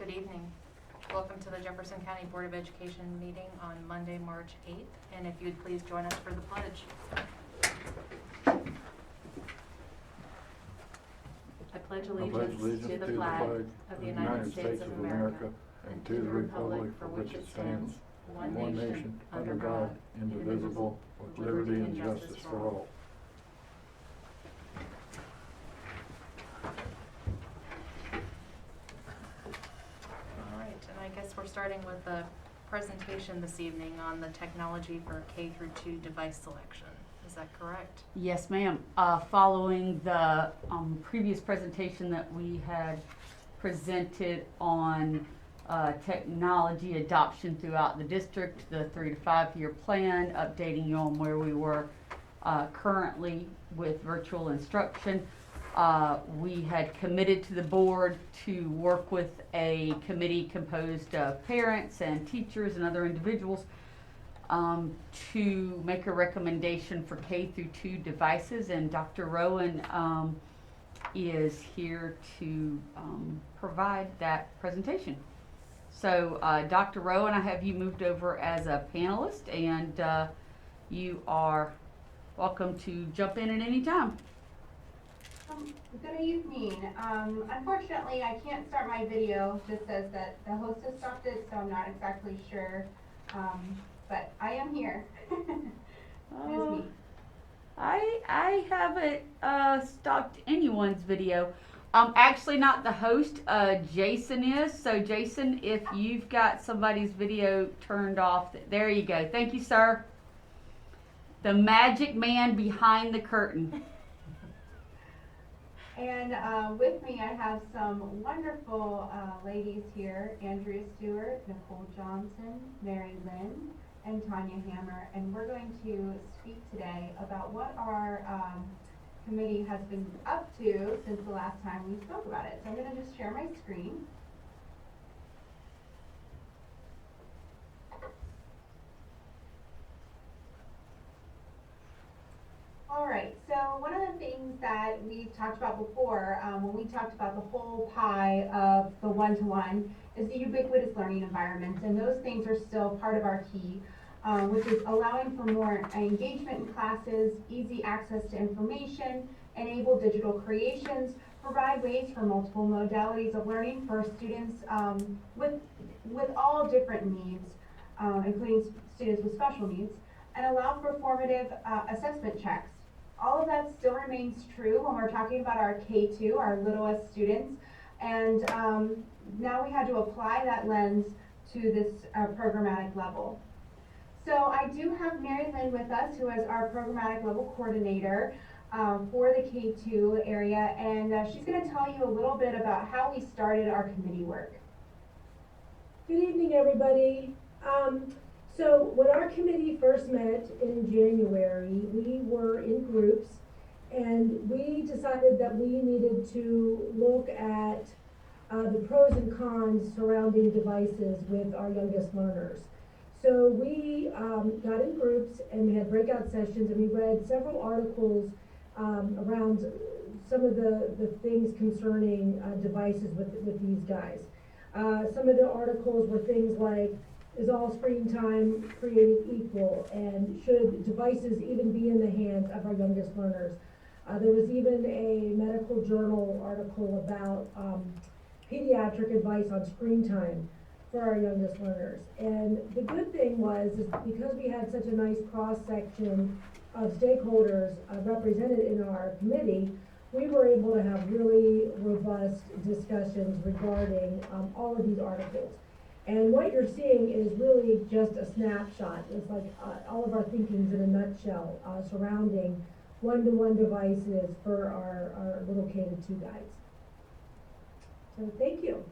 Good evening. Welcome to the Jefferson County Board of Education meeting on Monday, March 8th. And if you'd please join us for the pledge. I pledge allegiance to the flag of the United States of America and to the republic for which it stands, one nation, under God, indivisible, with liberty and justice for all. I guess we're starting with a presentation this evening on the technology for K-2 device selection. Is that correct? Yes, ma'am. Following the previous presentation that we had presented on technology adoption throughout the district, the 3 to 5 year plan, updating you on where we were currently with virtual instruction. We had committed to the board to work with a committee composed of parents and teachers and other individuals to make a recommendation for K-2 devices, and Dr. Rowan is here to provide that presentation. So Dr. Rowan, I have you moved over as a panelist, and you are welcome to jump in at any time. Good evening. Unfortunately, I can't start my video. This says that the host has stopped it, so I'm not exactly sure. But I am here. It's me. I haven't stopped anyone's video. Actually not the host. Jason is. So Jason, if you've got somebody's video turned off, there you go. Thank you, sir. The magic man behind the curtain. And with me, I have some wonderful ladies here: Andrea Stewart, Nicole Johnson, Mary Lynn, and Tanya Hammer. And we're going to speak today about what our committee has been up to since the last time we spoke about it. So I'm going to just share my screen. All right, so one of the things that we've talked about before, when we talked about the whole pie of the one-to-one, is the ubiquitous learning environments, and those things are still part of our key, which is allowing for more engagement in classes, easy access to information, enable digital creations, provide ways for multiple modalities of learning for students with all different needs, including students with special needs, and allow for formative assessment checks. All of that still remains true when we're talking about our K-2, our littlest students, and now we had to apply that lens to this programmatic level. So I do have Mary Lynn with us, who is our programmatic level coordinator for the K-2 area, and she's going to tell you a little bit about how we started our committee work. Good evening, everybody. So when our committee first met in January, we were in groups, and we decided that we needed to look at the pros and cons surrounding devices with our youngest learners. So we got in groups and we had breakout sessions, and we read several articles around some of the things concerning devices with these guys. Some of the articles were things like, is all screen time created equal, and should devices even be in the hands of our youngest learners? There was even a medical journal article about pediatric advice on screen time for our youngest learners. And the good thing was, is because we had such a nice cross-section of stakeholders represented in our committee, we were able to have really robust discussions regarding all of these articles. And what you're seeing is really just a snapshot. It's like all of our thinkings in a nutshell surrounding one-to-one devices for our little K-2 guys. So thank you.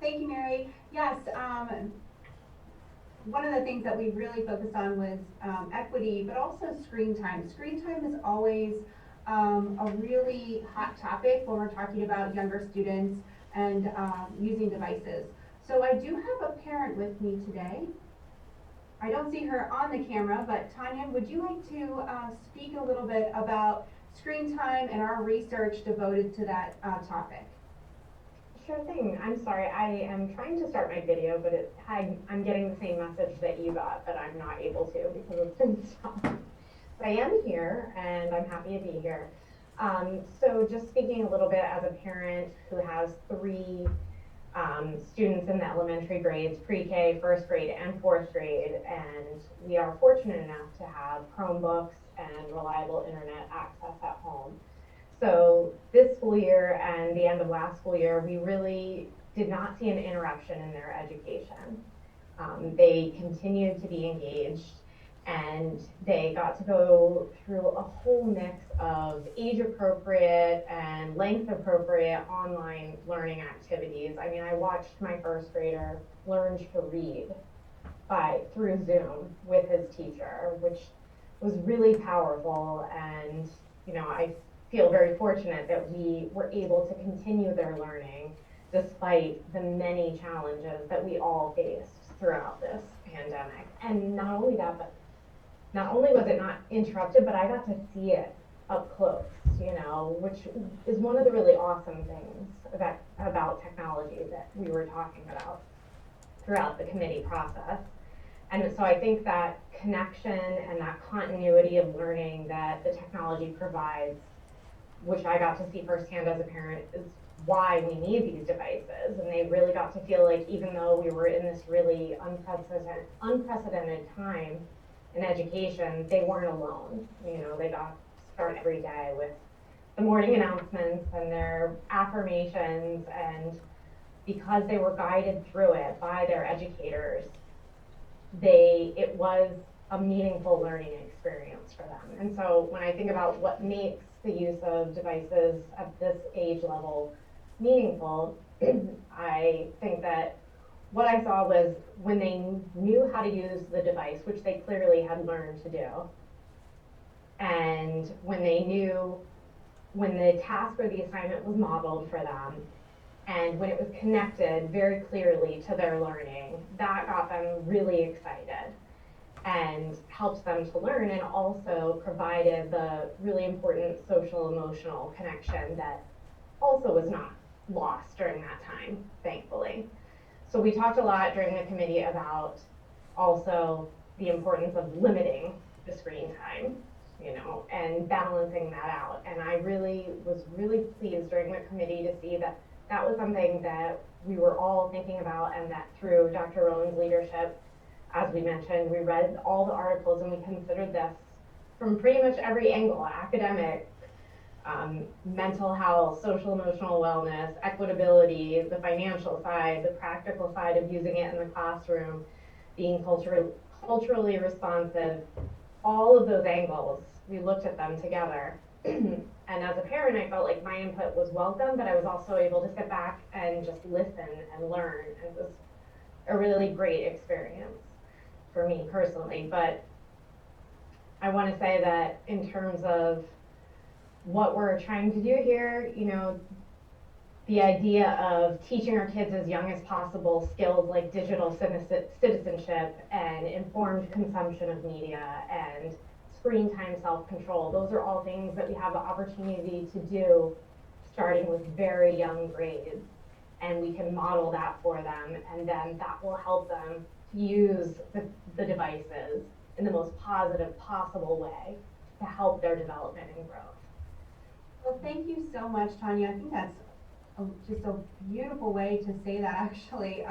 Thank you, Mary. Yes, one of the things that we really focused on was equity, but also screen time. Screen time is always a really hot topic when we're talking about younger students and using devices. So I do have a parent with me today. I don't see her on the camera, but Tanya, would you like to speak a little bit about screen time and our research devoted to that topic. Sure thing. I'm sorry, I am trying to start my video, but I'm getting the same message that you got, but I'm not able to because it's been stopped. So I am here, and I'm happy to be here. So just speaking a little bit as a parent who has 3 students in the elementary grades, pre-K, first grade, and fourth grade, and we are fortunate enough to have Chromebooks and reliable internet access at home. So this school year and the end of last school year, we really did not see an interruption in their education. They continued to be engaged, and they got to go through a whole mix of age-appropriate and length-appropriate online learning activities. I mean, I watched my first grader learn to read through Zoom with his teacher, which was really powerful, and I feel very fortunate that we were able to continue their learning despite the many challenges that we all faced throughout this pandemic. And not only that, but not only was it not interrupted, but I got to see it up close, which is one of the really awesome things about technology that we were talking about throughout the committee process. And so I think that connection and that continuity of learning that the technology provides, which I got to see firsthand as a parent, is why we need these devices. And they really got to feel like even though we were in this really unprecedented time in education, they weren't alone. They got to start every day with the morning announcements and their affirmations, and because they were guided through it by their educators, it was a meaningful learning experience for them. And so when I think about what makes the use of devices at this age level meaningful, I think that what I saw was when they knew how to use the device, which they clearly had learned to do, and when the task or the assignment was modeled for them, and when it was connected very clearly to their learning, that got them really excited and helped them to learn, and also provided the really important social emotional connection that also was not lost during that time, thankfully. So we talked a lot during the committee about also the importance of limiting the screen time, and balancing that out. And I was really pleased during the committee to see that that was something that we were all thinking about, and that through Dr. Rowan's leadership, as we mentioned, we read all the articles and we considered this from pretty much every angle: academic, mental health, social emotional wellness, equitability, the financial side, the practical side of using it in the classroom, being culturally responsive. All of those angles, we looked at them together. And as a parent, I felt like my input was welcome, but I was also able to sit back and just listen and learn. And it was a really great experience for me personally. But I want to say that in terms of what we're trying to do here, the idea of teaching our kids as young as possible skills like digital citizenship and informed consumption of media and screen time self-control, those are all things that we have the opportunity to do starting with very young grades. And we can model that for them, and then that will help them to use the devices in the most positive possible way to help their development and growth. Well, thank you so much, Tanya. I think that's just a beautiful way to say that, actually.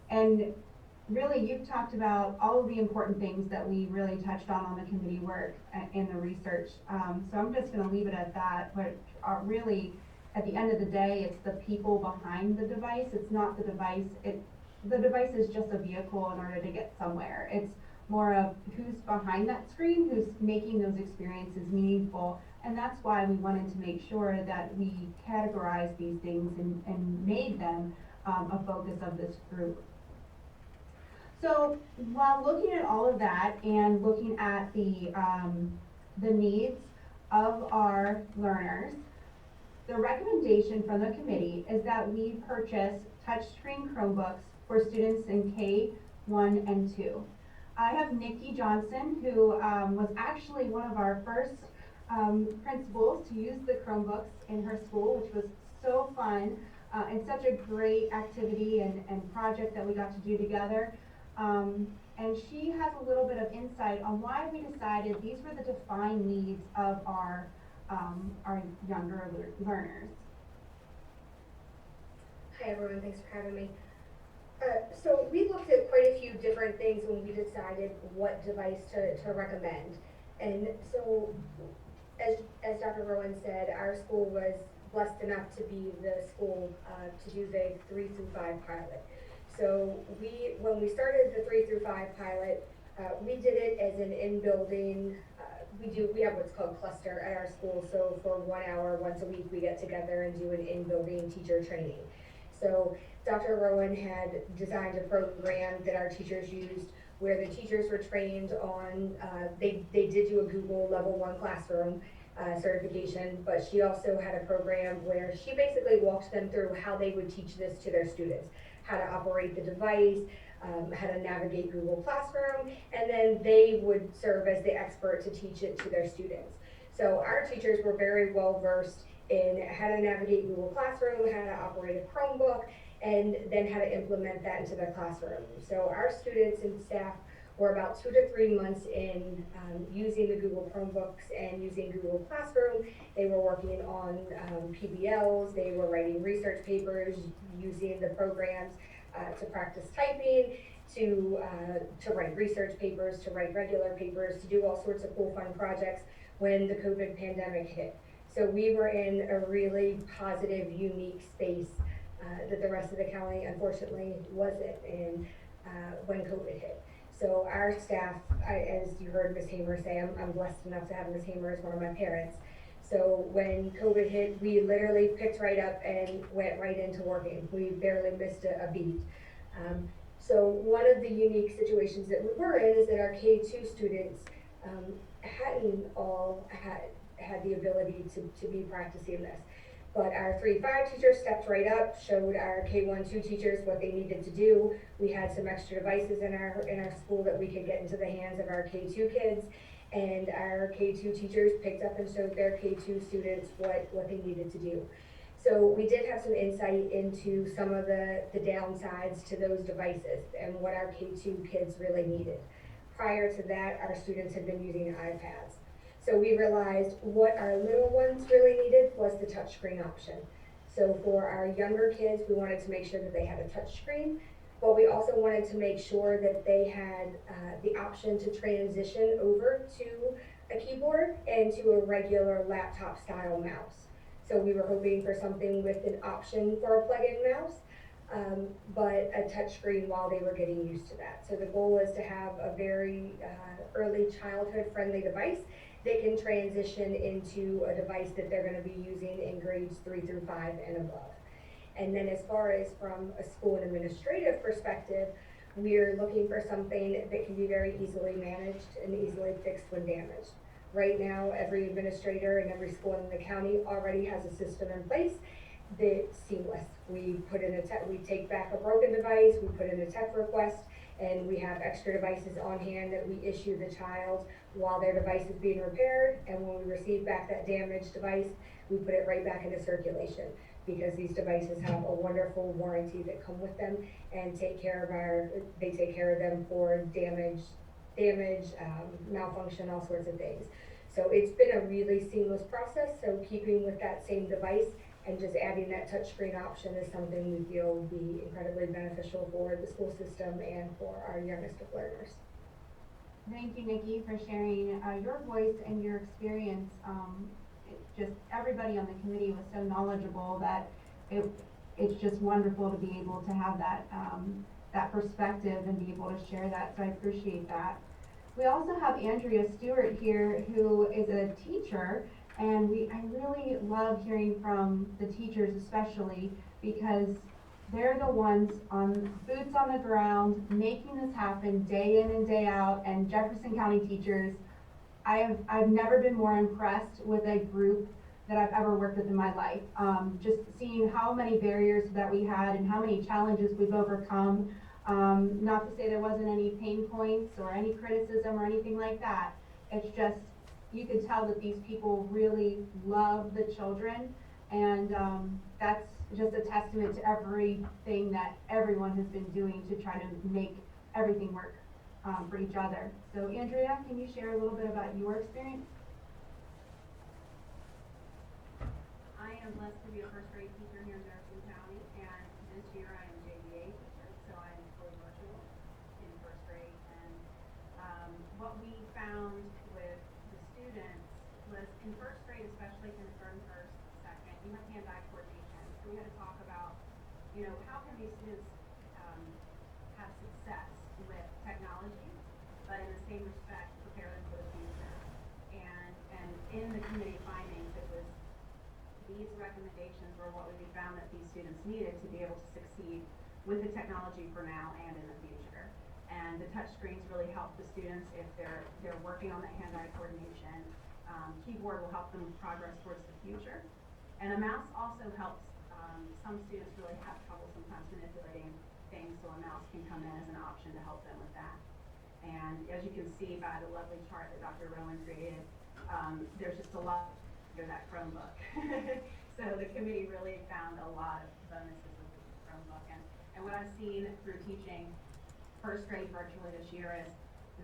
And really, you've talked about all of the important things that we really touched on the committee work and the research. So I'm just going to leave it at that. But really, at the end of the day, it's the people behind the device. It's not the device. The device is just a vehicle in order to get somewhere. It's more of who's behind that screen, who's making those experiences meaningful. And that's why we wanted to make sure that we categorized these things and made them a focus of this group. So while looking at all of that and looking at the needs of our learners, the recommendation from the committee is that we purchase touchscreen Chromebooks for students in K-1 and 2. I have Nikki Johnson, who was actually one of our first principals to use the Chromebooks in her school, which was so fun and such a great activity and project that we got to do together. And she has a little bit of insight on why we decided these were the defined needs of our younger learners. Hi everyone, thanks for having me. So we looked at quite a few different things when we decided what device to recommend. And so, as Dr. Rowan said, our school was blessed enough to be the school to do the 3 through 5 pilot. So when we started the 3 through 5 pilot, we did it as an in-building, we have what's called cluster at our school. So for 1 hour, once a week, we get together and do an in-building teacher training. So Dr. Rowan had designed a program that our teachers used where the teachers were trained on, they did do a Google Level 1 classroom certification, but she also had a program where she basically walked them through how they would teach this to their students, how to operate the device, how to navigate Google Classroom, and then they would serve as the expert to teach it to their students. So our teachers were very well versed in how to navigate Google Classroom, how to operate a Chromebook, and then how to implement that into their classroom. So our students and staff were about 2 to 3 months in using the Google Chromebooks and using Google Classroom. They were working on PBLs, they were writing research papers, using the programs to practice typing, to write research papers, to write regular papers, to do all sorts of cool fun projects when the COVID pandemic hit. So we were in a really positive, unique space that the rest of the county unfortunately wasn't in when COVID hit. So our staff, as you heard Ms. Hamer say, I'm blessed enough to have Ms. Hamer as one of my parents. So when COVID hit, we literally picked right up and went right into working. We barely missed a beat. So one of the unique situations that we were in is that our K-2 students hadn't all had the ability to be practicing this. But our 3-5 teachers stepped right up, showed our K-1-2 teachers what they needed to do. We had some extra devices in our school that we could get into the hands of our K-2 kids, and our K-2 teachers picked up and showed their K-2 students what they needed to do. So we did have some insight into some of the downsides to those devices and what our K-2 kids really needed. Prior to that, our students had been using iPads. So we realized what our little ones really needed was the touchscreen option. So for our younger kids, we wanted to make sure that they had a touchscreen, but we also wanted to make sure that they had the option to transition over to a keyboard and to a regular laptop style mouse. So we were hoping for something with an option for a plug-in mouse, but a touchscreen while they were getting used to that. So the goal is to have a very early childhood friendly device they can transition into a device that they're going to be using in grades 3 through 5 and above. And then as far as from a school and administrative perspective, we're looking for something that can be very easily managed and easily fixed when damaged. Right now, every administrator and every school in the county already has a system in place that's seamless. We take back a broken device, we put in a tech request, and we have extra devices on hand that we issue the child while their device is being repaired, and when we receive back that damaged device, we put it right back into circulation, because these devices have a wonderful warranty that come with them and take care of them for damage, malfunction, all sorts of things. So it's been a really seamless process, so keeping with that same device and just adding that touchscreen option is something we feel will be incredibly beneficial for the school system and for our youngest of learners. Thank you, Nikki, for sharing your voice and your experience. Just everybody on the committee was so knowledgeable that it's just wonderful to be able to have that perspective and be able to share that. So I appreciate that. We also have Andrea Stewart here, who is a teacher. And I really love hearing from the teachers, especially because they're the ones boots on the ground, making this happen day in and day out. And Jefferson County teachers, I've never been more impressed with a group that I've ever worked with in my life. Just seeing how many barriers that we had and how many challenges we've overcome. Not to say there wasn't any pain points or any criticism or anything like that. It's just you could tell that these people really love the children, and that's just a testament to everything that everyone has been doing to try to make everything work for each other. So Andrea, can you share a little bit about your experience? I am blessed to be a first grade teacher here in Jefferson County, and this year I am JVA teacher, so I am fully virtual in first grade. And what we found with the students was in first grade, especially kindergarten first, second, you have hand-eye coordination. So we had to talk about, how can these students have success with technology, but in the same respect prepare them for the future. And in the committee findings, it was these recommendations were what we found that these students needed to be able to succeed with the technology for now and in the future. And the touch screens really help the students if they're working on that hand-eye coordination. Keyboard will help them progress towards the future. And a mouse also helps some students really have trouble sometimes manipulating things, so a mouse can come in as an option to help them with that. And as you can see by the lovely chart that Dr. Rowan created, there's just a lot under that Chromebook. So the committee really found a lot of bonuses with the Chromebook. And what I've seen through teaching first grade virtually this year is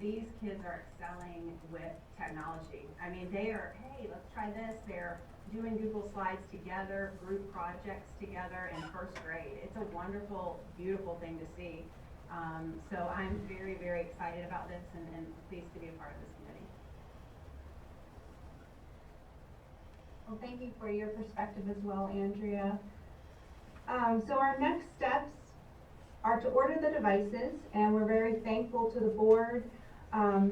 these kids are excelling with technology. I mean, they are, hey, let's try this. They're doing Google Slides together, group projects together in first grade. It's a wonderful, beautiful thing to see. So I'm very, very excited about this and pleased to be a part of this committee. Well, thank you for your perspective as well, Andrea. So our next steps are to order the devices, and we're very thankful to the board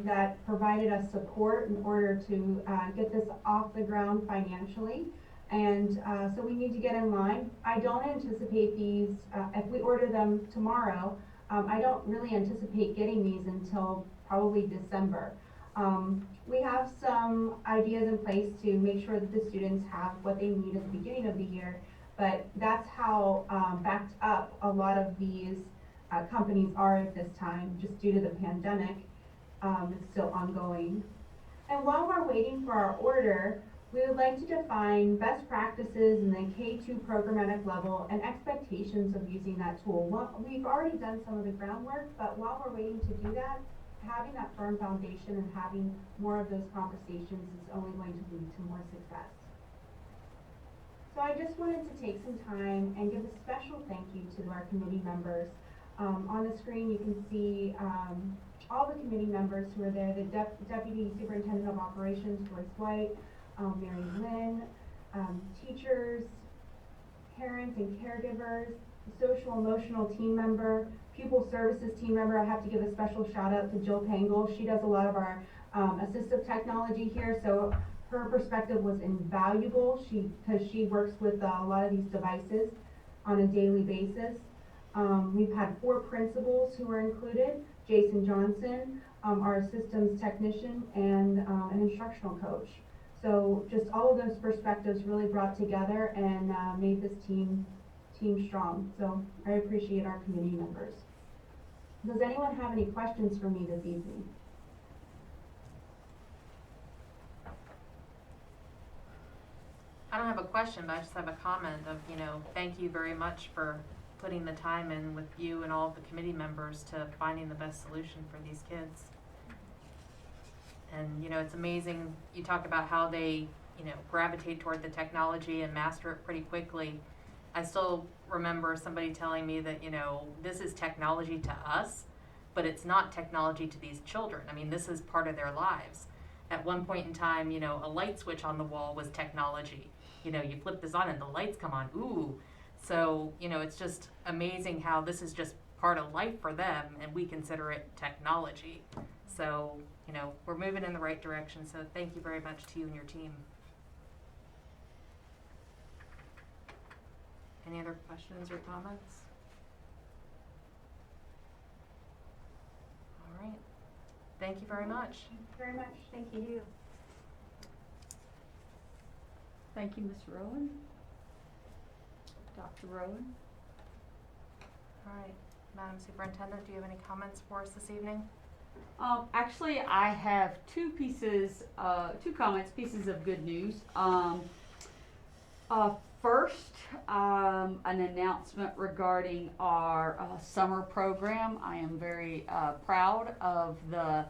that provided us support in order to get this off the ground financially. And so we need to get in line. I don't anticipate these, if we order them tomorrow, I don't really anticipate getting these until probably December. We have some ideas in place to make sure that the students have what they need at the beginning of the year, but that's how backed up a lot of these companies are at this time, just due to the pandemic. It's still ongoing. And while we're waiting for our order, we would like to define best practices in the K-2 programmatic level and expectations of using that tool. Well, we've already done some of the groundwork, but while we're waiting to do that, having that firm foundation and having more of those conversations is only going to lead to more success. So I just wanted to take some time and give a special thank you to our committee members. On the screen you can see all the committee members who are there, the Deputy Superintendent of Operations, Joyce White, Mary Lynn, teachers, parents and caregivers, social emotional team member, pupil services team member. I have to give a special shout out to Jill Pangle. She does a lot of our assistive technology here, so her perspective was invaluable because she works with a lot of these devices on a daily basis. We've had 4 principals who were included: Jason Johnson, our systems technician, and an instructional coach. So just all of those perspectives really brought together and made this team strong. So I appreciate our committee members. Does anyone have any questions for me this evening? I don't have a question, but I just have a comment of, thank you very much for putting the time in with you and all of the committee members to finding the best solution for these kids. And, it's amazing. You talk about how they, gravitate toward the technology and master it pretty quickly. I still remember somebody telling me that, this is technology to us, but it's not technology to these children. I mean, this is part of their lives. At one point in time, a light switch on the wall was technology. You flip this on and the lights come on. Ooh. So, it's just amazing how this is just part of life for them and we consider it technology. So, we're moving in the right direction. So thank you very much to you and your team. Any other questions or comments? All right. Thank you very much. Thank you very much. Thank you. Thank you, Ms. Rowan. Dr. Rowan. All right. Madam Superintendent, do you have any comments for us this evening? Actually, I have two comments, pieces of good news. First, an announcement regarding our summer program. I am very proud of the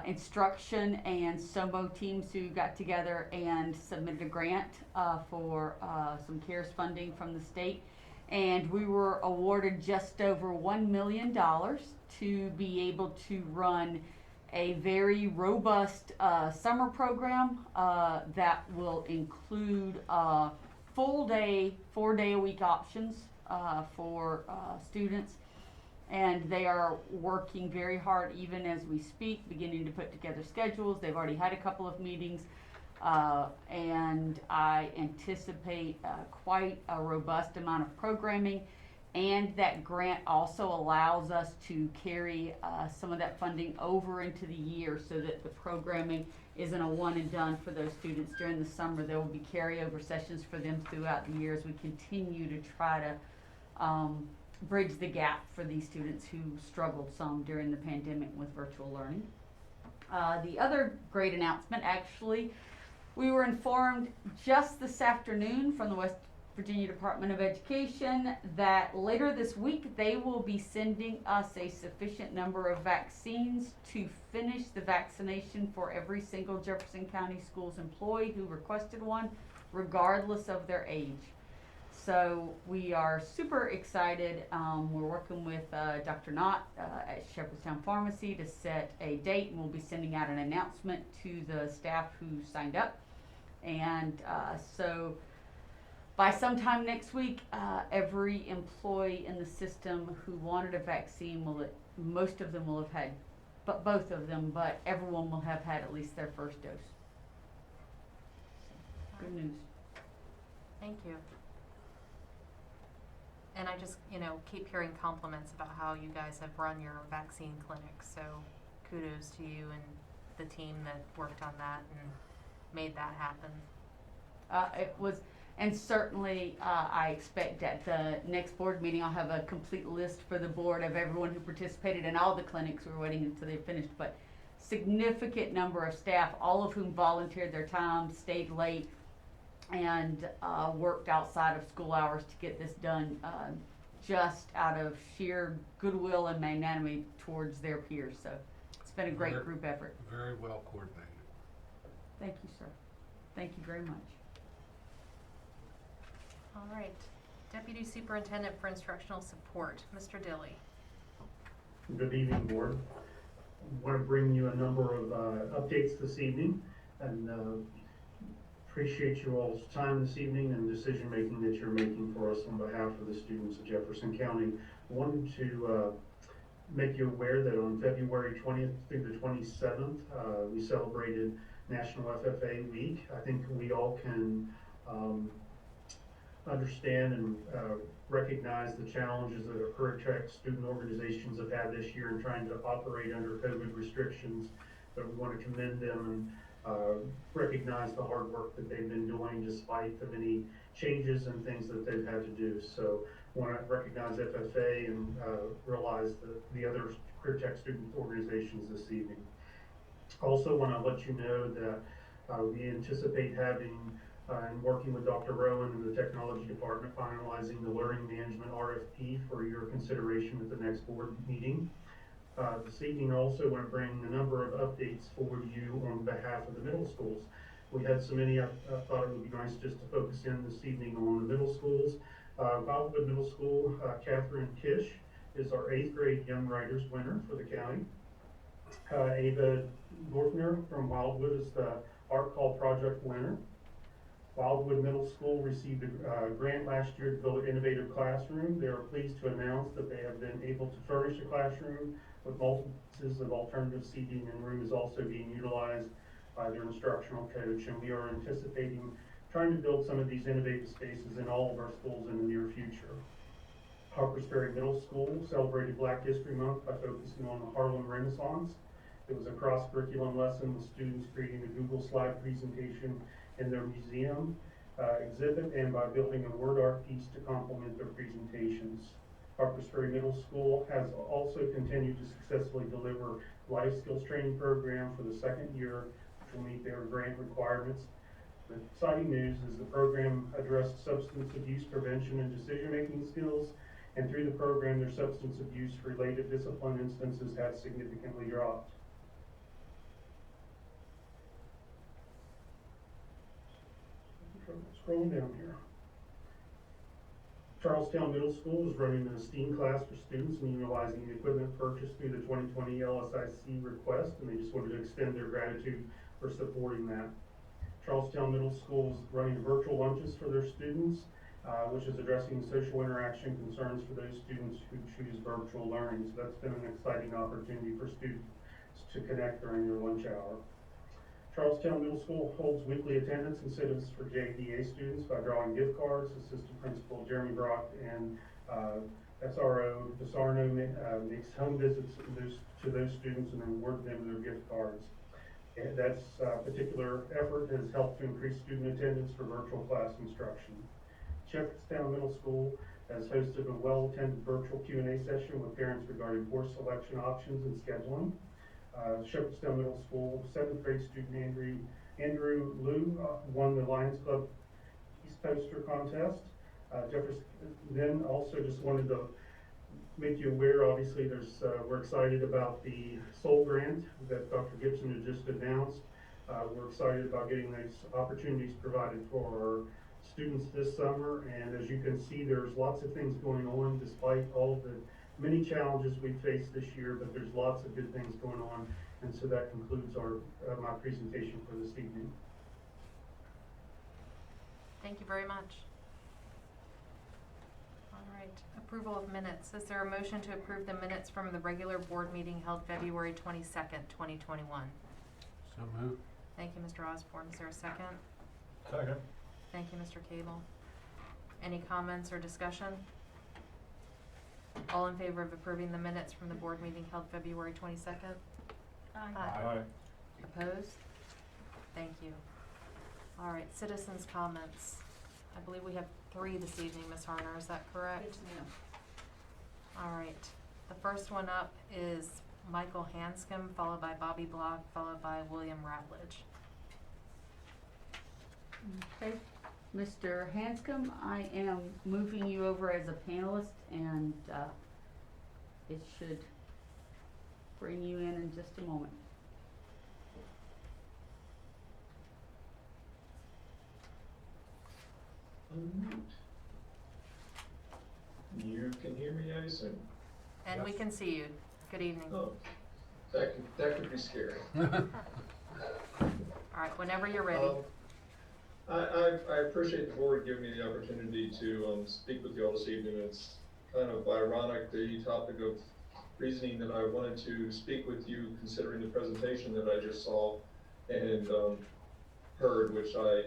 instruction and SOMO teams who got together and submitted a grant for some CARES funding from the state. And we were awarded just over $1 million to be able to run a very robust summer program that will include full day, 4-day-a-week options for students. And they are working very hard even as we speak, beginning to put together schedules. They've already had a couple of meetings. And I anticipate quite a robust amount of programming, and that grant also allows us to carry some of that funding over into the year so that the programming isn't a one and done for those students during the summer. There will be carryover sessions for them throughout the year as we continue to try to bridge the gap for these students who struggled some during the pandemic with virtual learning. The other great announcement, actually, we were informed just this afternoon from the West Virginia Department of Education that later this week they will be sending us a sufficient number of vaccines to finish the vaccination for every single Jefferson County Schools employee who requested one, regardless of their age. So we are super excited. We're working with Dr. Knott at Shepherdstown Pharmacy to set a date, and we'll be sending out an announcement to the staff who signed up. And so by sometime next week, every employee in the system who wanted a vaccine most of them will have had, but both of them, but everyone will have had at least their first dose. Good news. Thank you. And I just, keep hearing compliments about how you guys have run your vaccine clinic. So kudos to you and the team that worked on that and made that happen. It was, and certainly I expect at the next board meeting I'll have a complete list for the board of everyone who participated in all the clinics. We were waiting until they finished, but significant number of staff, all of whom volunteered their time, stayed late, and worked outside of school hours to get this done just out of sheer goodwill and magnanimity towards their peers. So it's been a great group effort. Very well coordinated. Thank you, sir. Thank you very much. All right. Deputy Superintendent for Instructional Support, Mr. Dilly. Good evening, Board. I want to bring you a number of updates this evening, and appreciate you all's time this evening and decision making that you're making for us on behalf of the students of Jefferson County. I wanted to make you aware that on February 20th through the 27th, we celebrated National FFA Week. I think we all can understand and recognize the challenges that our career track student organizations have had this year in trying to operate under COVID restrictions, but we want to commend them and recognize the hard work that they've been doing despite the many changes and things that they've had to do. So I want to recognize FFA and realize the other career tech student organizations this evening. Also want to let you know that we anticipate having and working with Dr. Rowan and the technology department finalizing the learning management RFP for your consideration at the next board meeting. This evening also want to bring a number of updates for you on behalf of the middle schools. We had so many, I thought it would be nice just to focus in this evening on the middle schools. Wildwood Middle School, Catherine Kish is our 8th grade Young Writers winner for the county. Ava Dorfner from Wildwood is the Art Call Project winner. Wildwood Middle School received a grant last year to build an innovative classroom. They are pleased to announce that they have been able to furnish a classroom with multiples of alternative seating, and room is also being utilized by their instructional coach. And we are anticipating trying to build some of these innovative spaces in all of our schools in the near future. Harpers Ferry Middle School celebrated Black History Month by focusing on the Harlem Renaissance. It was a cross-curriculum lesson with students creating a Google slide presentation in their museum exhibit and by building a word art piece to complement their presentations. Harpers Ferry Middle School has also continued to successfully deliver life skills training program for the second year, which will meet their grant requirements. The exciting news is the program addressed substance abuse prevention and decision-making skills, and through the program, their substance abuse-related discipline instances have significantly dropped. Scrolling down here. Charlestown Middle School is running an STEAM class for students and utilizing the equipment purchased through the 2020 LSIC request, and they just wanted to extend their gratitude for supporting that. Charlestown Middle School is running virtual lunches for their students, which is addressing social interaction concerns for those students who choose virtual learning. So that's been an exciting opportunity for students to connect during their lunch hour. Charlestown Middle School holds weekly attendance incentives for JDA students by drawing gift cards. Assistant Principal Jeremy Brock and SRO DeSarno makes home visits to those students and reward them with their gift cards. And that's particular effort has helped to increase student attendance for virtual class instruction. Jefferson Middle School has hosted a well-attended virtual Q&A session with parents regarding course selection options and scheduling. Shepherdstown Middle School 7th grade student Andrew Liu won the Lions Club East Poster contest. Jefferson then also just wanted to make you aware, obviously we're excited about the SOUL grant that Dr. Gibson had just announced. We're excited about getting those opportunities provided for our students this summer, and as you can see, there's lots of things going on despite all the many challenges we faced this year, but there's lots of good things going on, and so that concludes our my presentation for this evening. Thank you very much. All right, approval of minutes. Is there a motion to approve the minutes from the regular board meeting held February 22nd, 2021? So moved. Thank you, Mr. Osborne. Is there a second? Second. Thank you, Mr. Cable. Any comments or discussion? All in favor of approving the minutes from the board meeting held February 22nd? Aye. Opposed? Thank you. All right, citizens' comments. I believe we have 3 this evening, Ms. Harner, is that correct? Yes, ma'am. All right, the first one up is Michael Hanscom, followed by Bobby Block, followed by William Ratledge. Okay, Mr. Hanscom, I am moving you over as a panelist, and it should bring you in just a moment. You can hear me, I assume? And we can see you. Good evening. Oh, that could be scary. All right, whenever you're ready. I appreciate the board giving me the opportunity to speak with you all this evening. It's kind of ironic, the topic of reasoning that I wanted to speak with you, considering the presentation that I just saw and heard, which I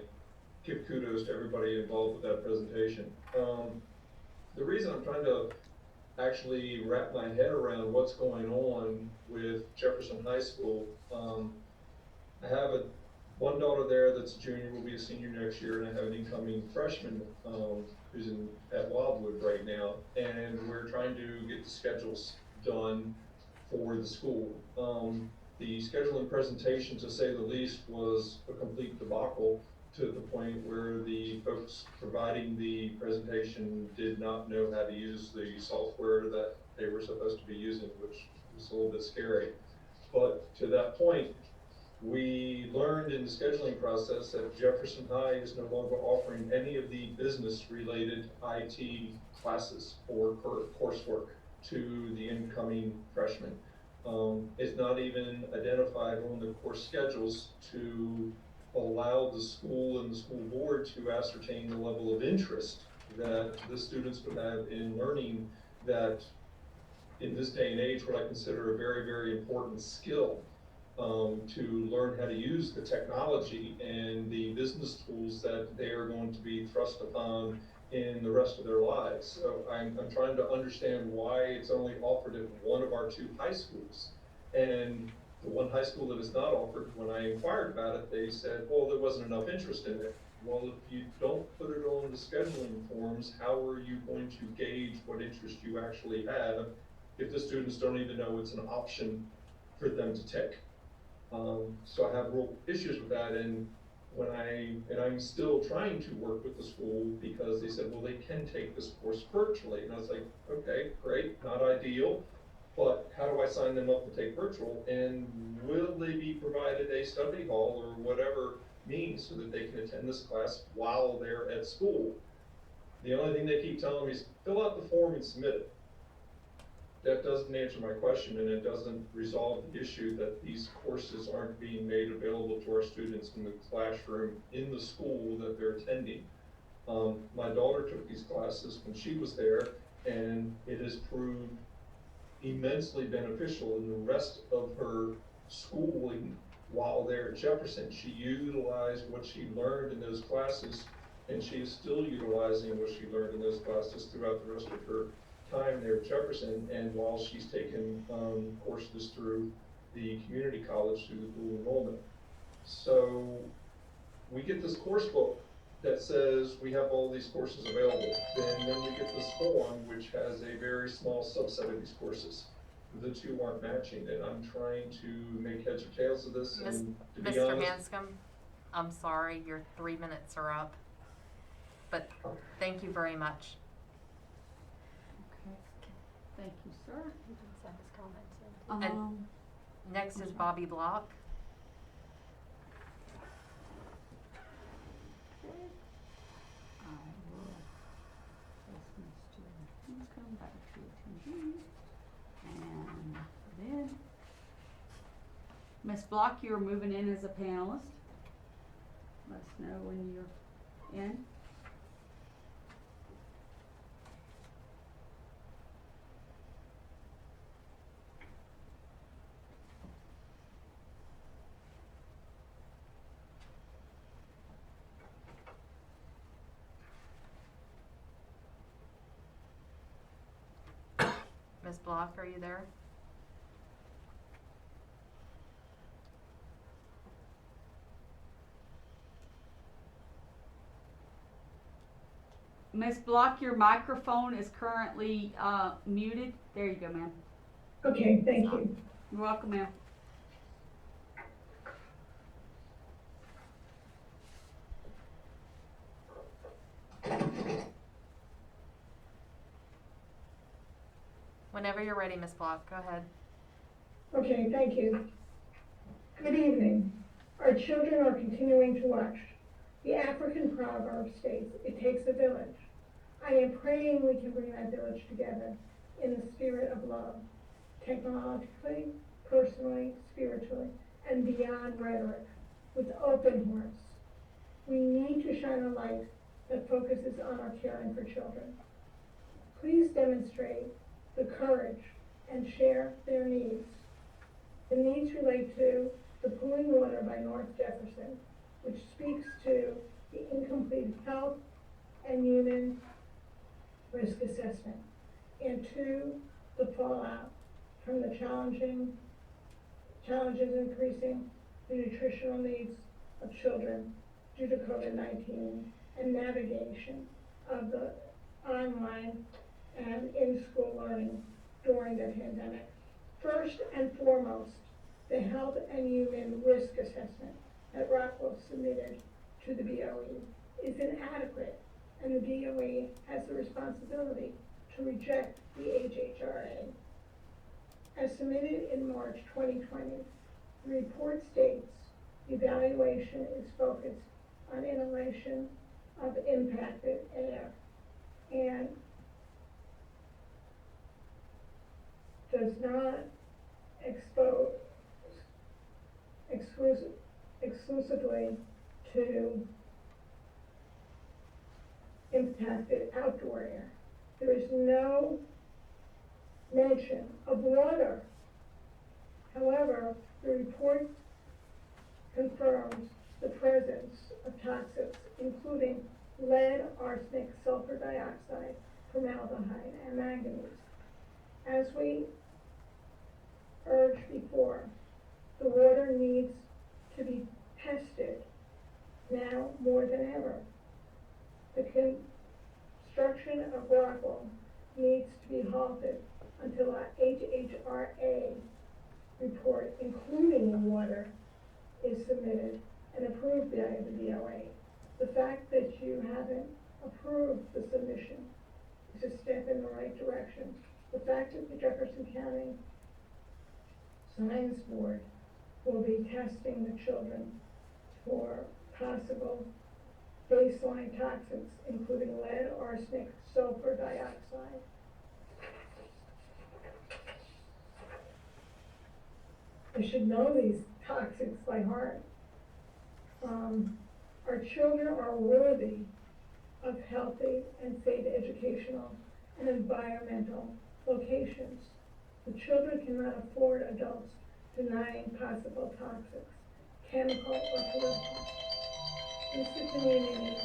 give kudos to everybody involved with that presentation. The reason I'm trying to actually wrap my head around what's going on with Jefferson High School, I have one daughter there that's a junior, will be a senior next year, and I have an incoming freshman who's at Wildwood right now, and we're trying to get the schedules done for the school. The scheduling presentation, to say the least, was a complete debacle, to the point where the folks providing the presentation did not know how to use the software that they were supposed to be using, which was a little bit scary. But to that point, we learned in the scheduling process that Jefferson High is no longer offering any of the business-related IT classes or coursework to the incoming freshmen. It's not even identified on the course schedules to allow the school and the school board to ascertain the level of interest that the students would have in learning that, in this day and age, what I consider a very, very important skill, to learn how to use the technology and the business tools that they are going to be thrust upon in the rest of their lives. So I'm trying to understand why it's only offered at one of our 2 high schools. And the one high school that is not offered, when I inquired about it, they said, well, there wasn't enough interest in it. Well, if you don't put it on the scheduling forms, how are you going to gauge what interest you actually have if the students don't even know it's an option for them to take. So I have real issues with that, and I'm still trying to work with the school because they said, well, they can take this course virtually, and I was like, okay, great, not ideal, but how do I sign them up to take virtual, and will they be provided a study hall or whatever means so that they can attend this class while they're at school? The only thing they keep telling me is fill out the form and submit it. That doesn't answer my question, and it doesn't resolve the issue that these courses aren't being made available to our students in the classroom in the school that they're attending. My daughter took these classes when she was there, and it has proved immensely beneficial in the rest of her schooling while there at Jefferson. She utilized what she learned in those classes, and she is still utilizing what she learned in those classes throughout the rest of her time there at Jefferson, and while she's taken courses through the community college through the dual enrollment. So we get this course book that says we have all these courses available. Then we get this form which has a very small subset of these courses. The two aren't matching, and I'm trying to make heads or tails of this. And to be Mr. honest, Hanscom, I'm sorry, your 3 minutes are up. But thank you very much. Okay. Thank you, sir. You can send his comments in. Um, Next is Bobby Block. I will place Mr. Hanscom back to attendee. And then, Ms. Block, you're moving in as a panelist. Let us know when you're in. Ms. Block, are you there? Ms. Block, your microphone is currently muted. There you go, ma'am. Okay, thank you. You're welcome, ma'am. Whenever you're ready, Ms. Block, go ahead. Okay, thank you. Good evening. Our children are continuing to watch. The African proverb states, it takes a village. I am praying we can bring that village together in the spirit of love, technologically, personally, spiritually, and beyond rhetoric, with open hearts. We need to shine a light that focuses on our caring for children. Please demonstrate the courage and share their needs. The needs relate to the pooling water by North Jefferson, which speaks to the incomplete health and human risk assessment, and to the fallout from the challenges increasing the nutritional needs of children due to COVID-19 and navigation of the online and in-school learning during the pandemic. First and foremost, the health and human risk assessment that Rockwell submitted to the BoE is inadequate, and the BoE has the responsibility to reject the HHRA. As submitted in March 2020, the report states the evaluation is focused on inhalation of impacted air and does not expose exclusively to impacted outdoor air. There is no mention of water. However, the report confirms the presence of toxics, including lead, arsenic, sulfur dioxide, formaldehyde, and manganese. As we urged before, the water needs to be tested now more than ever. The construction of Rockwell needs to be halted until our HHRA report, including water, is submitted and approved by the BOA. The fact that you haven't approved the submission is a step in the right direction. The fact that the Jefferson County Science Board will be testing the children for possible baseline toxins, including lead, arsenic, sulfur dioxide. They should know these toxics by heart. Our children are worthy of healthy and safe educational and environmental locations. The children cannot afford adults denying possible toxics, chemical or political. It's the community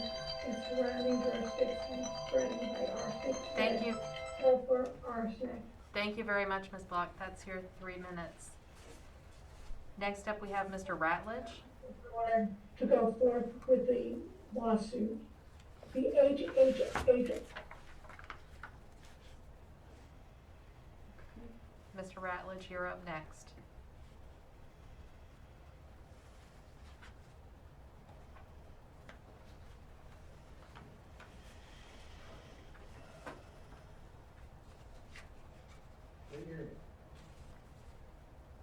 and surrounding jurisdictions spreading by arsenic. Thank you. Sulfur, arsenic. Thank you very much, Ms. Block. That's your 3 minutes. Next up, we have Mr. Ratledge. To go forth with the lawsuit. The Mr. Ratledge, you're up next.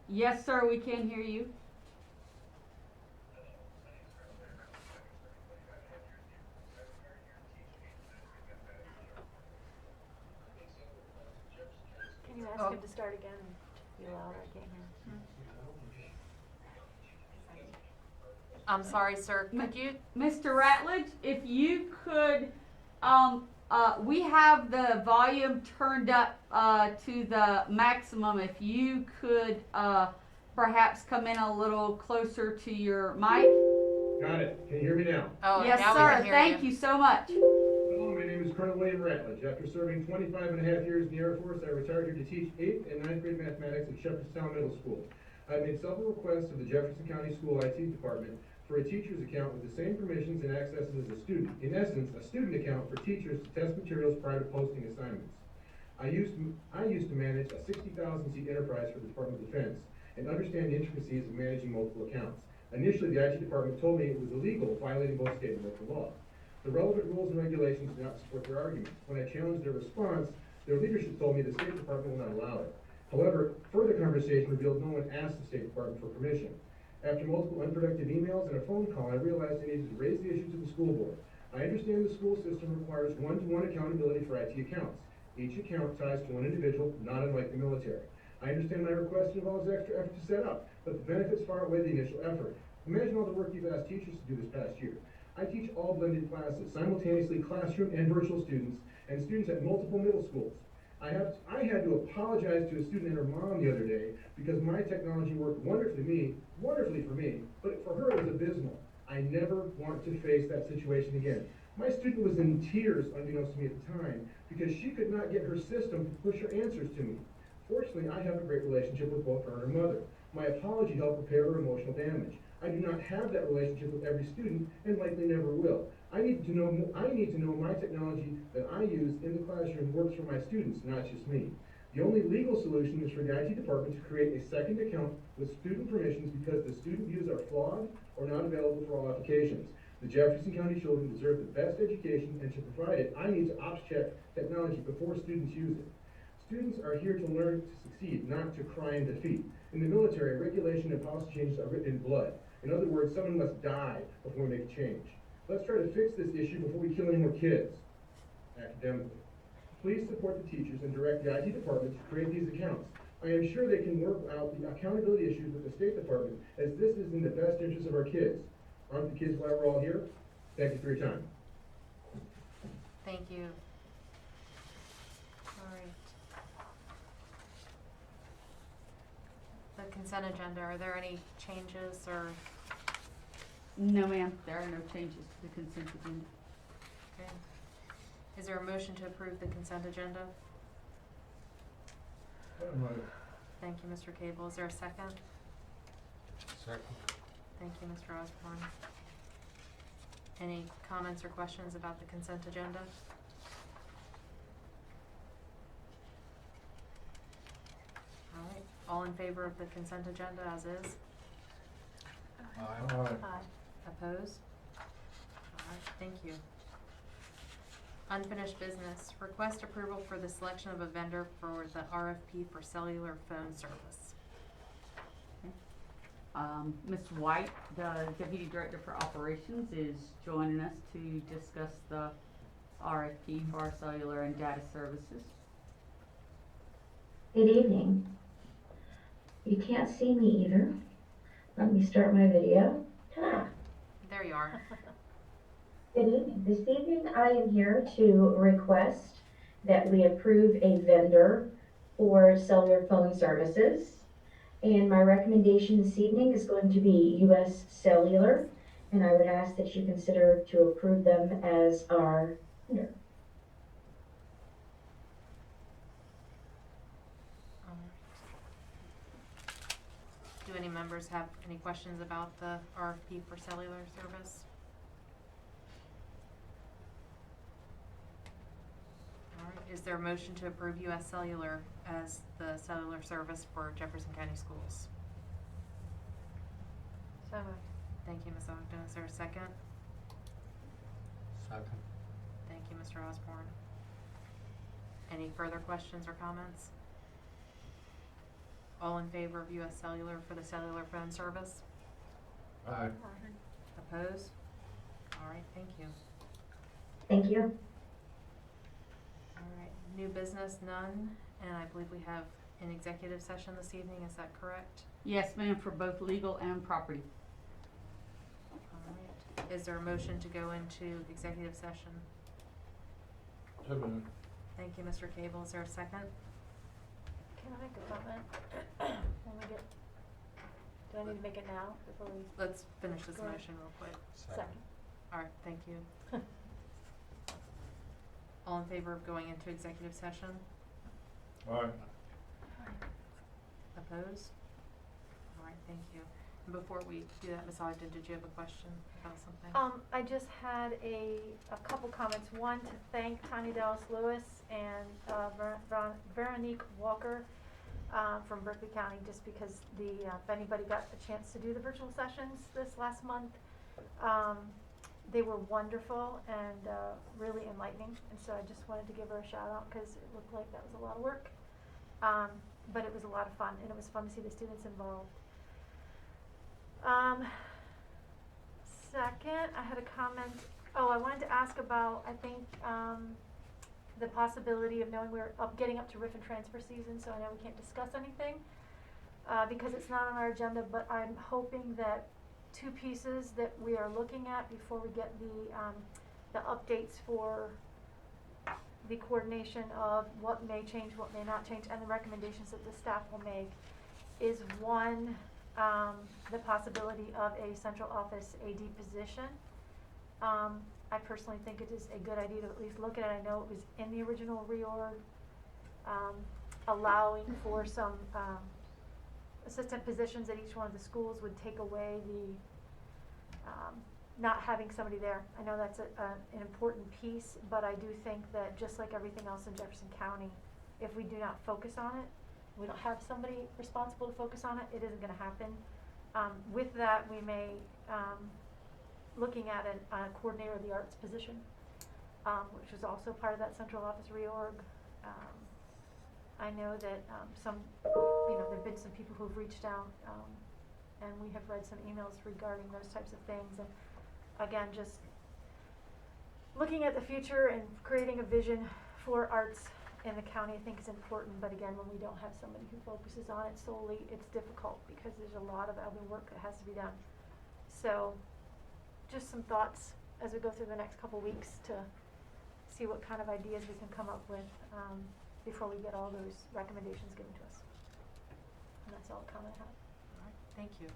Yes, sir, we can hear you. Can you ask him to start again? Be louder, I can't hear. I'm sorry, sir. Could you? Mr. Ratledge, if you could, we have the volume turned up to the maximum. If you could perhaps come in a little closer to your mic. Got it. Can you hear me now? Oh, yes, now sir. we can hear Thank you so much. Hello, my name is Colonel William Ratledge. After serving 25 and a half years in the Air Force, I retired here to teach 8th and 9th grade mathematics at Jefferson Middle School. I made several requests to the Jefferson County School IT department for a teacher's account with the same permissions and accesses as a student. In essence, a student account for teachers to test materials prior to posting assignments. I used to manage a 60,000-seat enterprise for the Department of Defense and understand the intricacies of managing multiple accounts. Initially, the IT department told me it was illegal, violating both state and local law. The relevant rules and regulations do not support their arguments. When I challenged their response, their leadership told me the State Department will not allow it. However, further conversation revealed no one asked the State Department for permission. After multiple unproductive emails and a phone call, I realized I needed to raise the issue to the school board. I understand the school system requires one-to-one accountability for IT accounts. Each account ties to one individual, not unlike the military. I understand my request involves extra effort to set up, but the benefits far outweigh the initial effort. Imagine all the work you've asked teachers to do this past year. I teach all blended classes, simultaneously classroom and virtual students, and students at multiple middle schools. I had to apologize to a student and her mom the other day because my technology worked wonderfully for me, but for her it was abysmal. I never want to face that situation again. My student was in tears, unbeknownst to me at the time, because she could not get her system to push her answers to me. Fortunately, I have a great relationship with both her and her mother. My apology helped repair her emotional damage. I do not have that relationship with every student and likely never will. I need to know my technology that I use in the classroom works for my students, not just me. The only legal solution is for the IT department to create a second account with student permissions because the student views are flawed or not available for all applications. The Jefferson County children deserve the best education, and to provide it, I need to ops check technology before students use it. Students are here to learn to succeed, not to cry in defeat. In the military, regulation and policy changes are written in blood. In other words, someone must die before we make a change. Let's try to fix this issue before we kill any more kids, academically. Please support the teachers and direct the IT department to create these accounts. I am sure they can work out the accountability issues with the State Department, as this is in the best interest of our kids. Aren't the kids why we're all here? Thank you for your time. Thank you. All right. The consent agenda, are there any changes or? No, ma'am, there are no changes to the consent agenda. Okay. Is there a motion to approve the consent agenda? Thank you, Mr. Cable. Is there a second? Second. Thank you, Mr. Osborne. Any comments or questions about the consent agenda? All right. All in favor of the consent agenda as is? Aye. Opposed? Alright, thank you. Unfinished business, request approval for the selection of a vendor for the RFP for cellular phone service. Ms. White, the Deputy Director for Operations, is joining us to discuss the RFP for our cellular and data services. Good evening. You can't see me either. Let me start my video. There you are. Good evening. This evening I am here to request that we approve a vendor for cellular phone services. And my recommendation this evening is going to be US Cellular, and I would ask that you consider to approve them as our vendor. Do any members have any questions about the RFP for cellular service? Alright, is there a motion to approve US Cellular as the cellular service for Jefferson County Schools? So moved. Thank you, Ms. Ogden. Is there a second? Second. Thank you, Mr. Osborne. Any further questions or comments? All in favor of US Cellular for the cellular phone service? Aye. Opposed? Alright, thank you. Thank you. Alright, new business, none, and I believe we have an executive session this evening, is that correct? Yes, ma'am, for both legal and property. Alright, is there a motion to go into executive session? So moved. Thank you, Mr. Cable, is there a second? Can I make a comment? When we get, do I need to make it now before we? Let's finish this Go ahead. motion real quick. Second. Alright, thank you. All in favor of going into executive session? Aye. Opposed? Alright, thank you. And before we do that, Ms. Ogden, did you have a question about something? I just had a couple comments. One, to thank Tanya Dallas Lewis and Veronique Walker from Berkeley County, just because if anybody got a chance to do the virtual sessions this last month, they were wonderful and really enlightening. And so I just wanted to give her a shout out because it looked like that was a lot of work. But it was a lot of fun, and it was fun to see the students involved. Second, I had a comment. Oh, I wanted to ask about, I think, the possibility of knowing we're getting up to RIF and transfer season, so I know we can't discuss anything because it's not on our agenda, but I'm hoping that two pieces that we are looking at before we get the updates for the coordination of what may change, what may not change, and the recommendations that the staff will make is one, the possibility of a central office AD position. I personally think it is a good idea to at least look at it. I know it was in the original reorg, allowing for some assistant positions at each one of the schools would take away the not having somebody there. I know that's an important piece, but I do think that just like everything else in Jefferson County, if we do not focus on it, we don't have somebody responsible to focus on it, it isn't going to happen. With that, we may, looking at a coordinator of the arts position, which was also part of that central office reorg. I know that there have been some people who have reached out, and we have read some emails regarding those types of things. And again, just looking at the future and creating a vision for arts in the county, I think is important. But again, when we don't have somebody who focuses on it solely, it's difficult because there's a lot of other work that has to be done. So just some thoughts as we go through the next couple weeks to see what kind of ideas we can come up with before we get all those recommendations given to us. And that's all the comment I have. All right, thank you.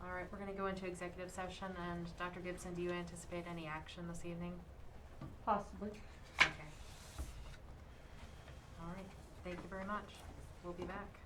All right, we're going to go into executive session, and Dr. Gibson, do you anticipate any action this evening? Possibly. Okay. All right, thank you very much. We'll be back.